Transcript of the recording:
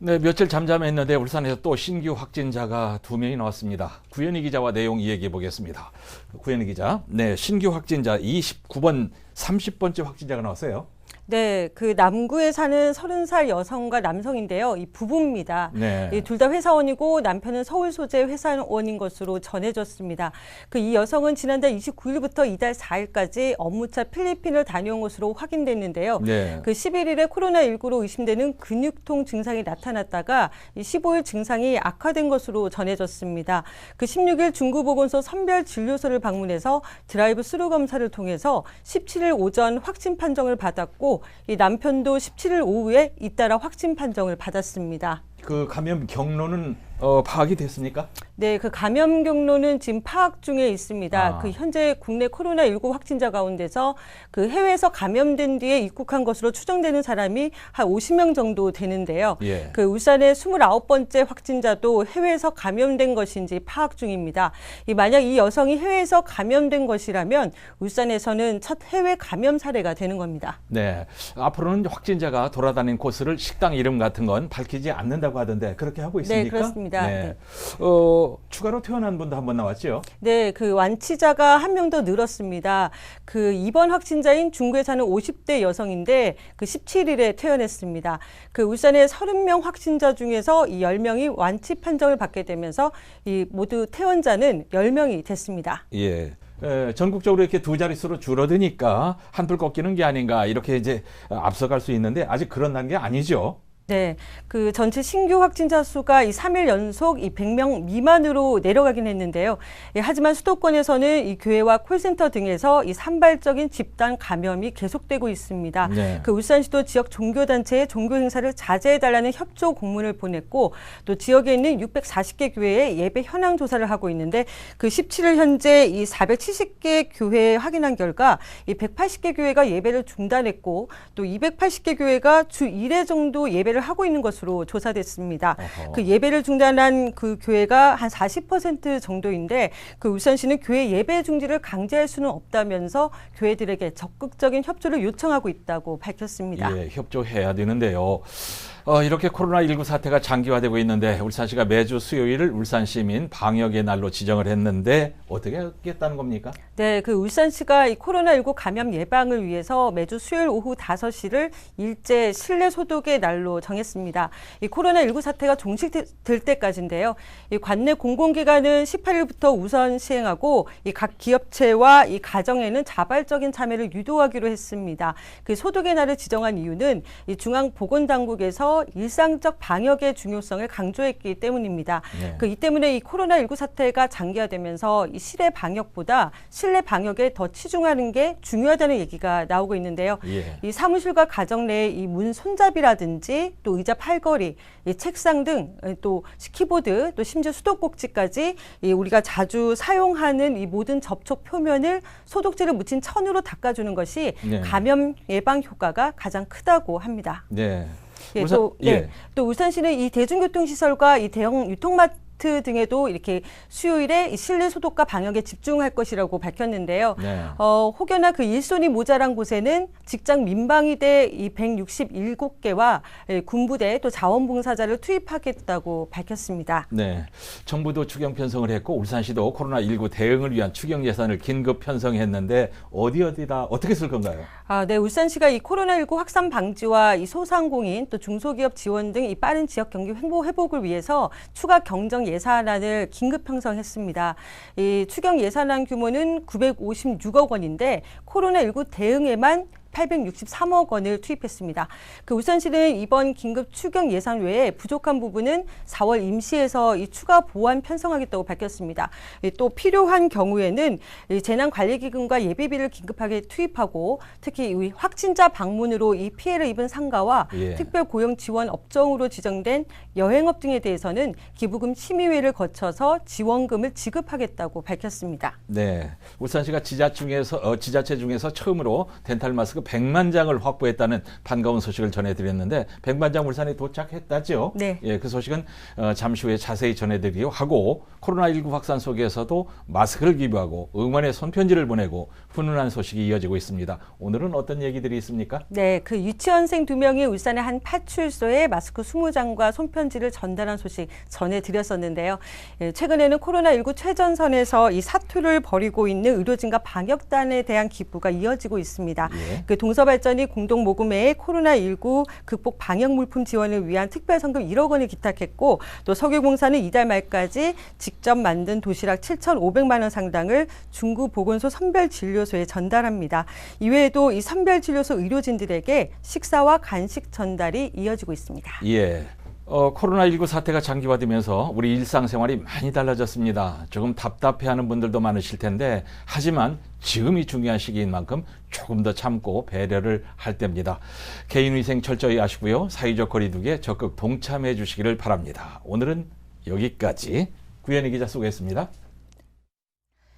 네, 며칠 잠잠했는데 울산에서 또 신규 확진자가 2명이 나왔습니다. 구현희 기자와 내용 이야기해 보겠습니다. 구현희 기자, 네, 신규 확진자 29번, 30번째 확진자가 나왔어요. 네, 그 남구에 사는 30살 여성과 남성인데요. 이 부부입니다. 네. 둘 다 회사원이고 남편은 서울 소재 회사원인 것으로 전해졌습니다. 이 여성은 지난달 29일부터 이달 4일까지 업무차 필리핀을 다녀온 것으로 확인됐는데요. 네. 11일에 코로나19로 의심되는 근육통 증상이 나타났다가 15일 증상이 악화된 것으로 전해졌습니다. 16일 중구보건소 선별진료소를 방문해서 드라이브 스루 검사를 통해서 17일 오전 확진 판정을 받았고 이 남편도 17일 오후에 잇따라 확진 판정을 받았습니다. 그 감염 경로는 파악이 됐습니까? 네, 감염 경로는 지금 파악 중에 있습니다. 현재 국내 코로나19 확진자 가운데서 해외에서 감염된 뒤에 입국한 것으로 추정되는 사람이 한 50명 정도 되는데요. 예. 울산의 29번째 확진자도 해외에서 감염된 것인지 파악 중입니다. 만약 이 여성이 해외에서 감염된 것이라면 울산에서는 첫 해외 감염 사례가 되는 겁니다. 네, 앞으로는 확진자가 돌아다니는 곳을 식당 이름 같은 건 밝히지 않는다고 하던데 그렇게 하고 있습니까? 네, 그렇습니다. 네. 추가로 퇴원한 분도 한 번 나왔죠? 네, 완치자가 한 명 더 늘었습니다. 이번 확진자인 중구에 사는 50대 여성인데 17일에 퇴원했습니다. 울산의 30명 확진자 중에서 이 10명이 완치 판정을 받게 되면서 모두 퇴원자는 10명이 됐습니다. 예. 전국적으로 이렇게 두 자릿수로 줄어드니까 한풀 꺾이는 게 아닌가 이렇게 이제 앞서갈 수 있는데 아직 그런 단계 아니죠? 네, 전체 신규 확진자 수가 3일 연속 100명 미만으로 내려가긴 했는데요. 하지만 수도권에서는 이 교회와 콜센터 등에서 산발적인 집단 감염이 계속되고 있습니다. 네. 울산시도 지역 종교단체에 종교 행사를 자제해달라는 협조 공문을 보냈고 또 지역에 있는 640개 교회에 예배 현황 조사를 하고 있는데 17일 현재 470개 교회에 확인한 결과 180개 교회가 예배를 중단했고 또 280개 교회가 주 1회 정도 예배를 하고 있는 것으로 조사됐습니다. 예배를 중단한 교회가 한 40% 정도인데 울산시는 교회 예배 중지를 강제할 수는 없다면서 교회들에게 적극적인 협조를 요청하고 있다고 밝혔습니다. 예, 협조해야 되는데요. 이렇게 코로나19 사태가 장기화되고 있는데 울산시가 매주 수요일을 울산시민 방역의 날로 지정을 했는데 어떻게 하겠다는 겁니까? 네, 울산시가 이 코로나19 감염 예방을 위해서 매주 수요일 오후 5시를 일제 실내 소독의 날로 정했습니다. 이 코로나19 사태가 종식될 때까지인데요. 이 관내 공공기관은 18일부터 우선 시행하고 각 기업체와 가정에는 자발적인 참여를 유도하기로 했습니다. 소독의 날을 지정한 이유는 중앙보건당국에서 일상적 방역의 중요성을 강조했기 때문입니다. 네. 이 때문에 이 코로나19 사태가 장기화되면서 이 실외 방역보다 실내 방역에 더 치중하는 게 중요하다는 얘기가 나오고 있는데요. 예. 이 사무실과 가정 내에 문 손잡이라든지 또 의자 팔걸이, 책상 등 또 키보드, 또 심지어 수도꼭지까지 우리가 자주 사용하는 이 모든 접촉 표면을 소독제를 묻힌 천으로 닦아주는 것이 네. 감염 예방 효과가 가장 크다고 합니다. 네. 또 울산시는 이 대중교통시설과 이 대형 유통마트 등에도 이렇게 수요일에 실내 소독과 방역에 집중할 것이라고 밝혔는데요. 네. 혹여나 일손이 모자란 곳에는 직장 민방위대 167개와 군부대 또 자원봉사자를 투입하겠다고 밝혔습니다. 네, 정부도 추경 편성을 했고 울산시도 코로나19 대응을 위한 추경 예산을 긴급 편성했는데 어디다 어떻게 쓸 건가요? 네, 울산시가 이 코로나19 확산 방지와 이 소상공인 또 중소기업 지원 등 이 빠른 지역 경기 회복을 위해서 추가 경정 예산안을 긴급 편성했습니다. 이 추경 예산안 규모는 956억 원인데 코로나19 대응에만 863억 원을 투입했습니다. 울산시는 이번 긴급 추경 예산 외에 부족한 부분은 4월 임시에서 이 추가 보완 편성하겠다고 밝혔습니다. 또 필요한 경우에는 재난관리기금과 예비비를 긴급하게 투입하고 특히 이 확진자 방문으로 이 피해를 입은 상가와 특별고용지원 업종으로 지정된 여행업 등에 대해서는 기부금 심의회를 거쳐서 지원금을 지급하겠다고 밝혔습니다. 네, 울산시가 지자체 중에서 처음으로 덴탈 마스크 마스크 100만 장을 확보했다는 반가운 소식을 전해드렸는데 100만 장 울산에 도착했다죠. 네. 예, 그 소식은 잠시 후에 자세히 전해드리기로 하고 코로나19 확산 속에서도 마스크를 기부하고 응원의 손편지를 보내고 훈훈한 소식이 이어지고 있습니다. 오늘은 어떤 얘기들이 있습니까? 네, 그 유치원생 2명이 울산의 한 파출소에 마스크 20장과 손편지를 전달한 소식 전해드렸었는데요. 최근에는 코로나19 최전선에서 이 사투를 벌이고 있는 의료진과 방역단에 대한 기부가 이어지고 있습니다. 예. 그 동서발전이 공동 모금회에 코로나19 극복 방역 물품 지원을 위한 특별성금 1억 원을 기탁했고 또 석유공사는 이달 말까지 직접 만든 도시락 7,500만 원 상당을 중구보건소 선별진료소에 전달합니다. 이외에도 이 선별진료소 의료진들에게 식사와 간식 전달이 이어지고 있습니다. 예. 코로나19 사태가 장기화되면서 우리 일상생활이 많이 달라졌습니다. 조금 답답해하는 분들도 많으실 텐데 하지만 지금이 중요한 시기인 만큼 조금 더 참고 배려를 할 때입니다. 개인위생 철저히 하시고요. 사회적 거리두기에 적극 동참해 주시기를 바랍니다. 오늘은 여기까지 구현희 기자 수고했습니다.